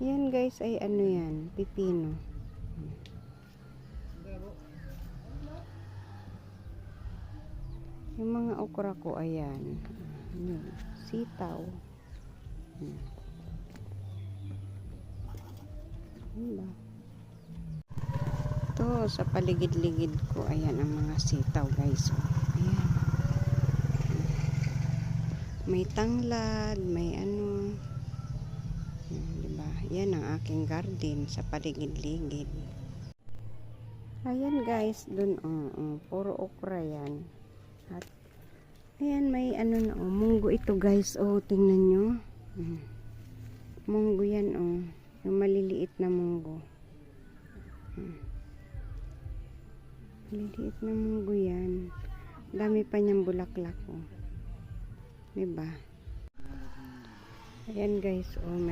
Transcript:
Yan guys ay ano yan, pipino. Yung mga okra ko ayan. Yun, sitaw. Diba? Ito sa paligid-ligid ko ayan ang mga sitaw guys. Ayan. May tanglad, may ano. Diba? Yan ang aking garden sa paligid-ligid. Ayan guys, dun puro okra yan. At ayan may ano na munggo ito guys. Tingnan nyo. Munggo yan yung maliliit na munggo. Maliliit na munggo yan. Dami pa niyang bulaklak diba? Ayan guys, meron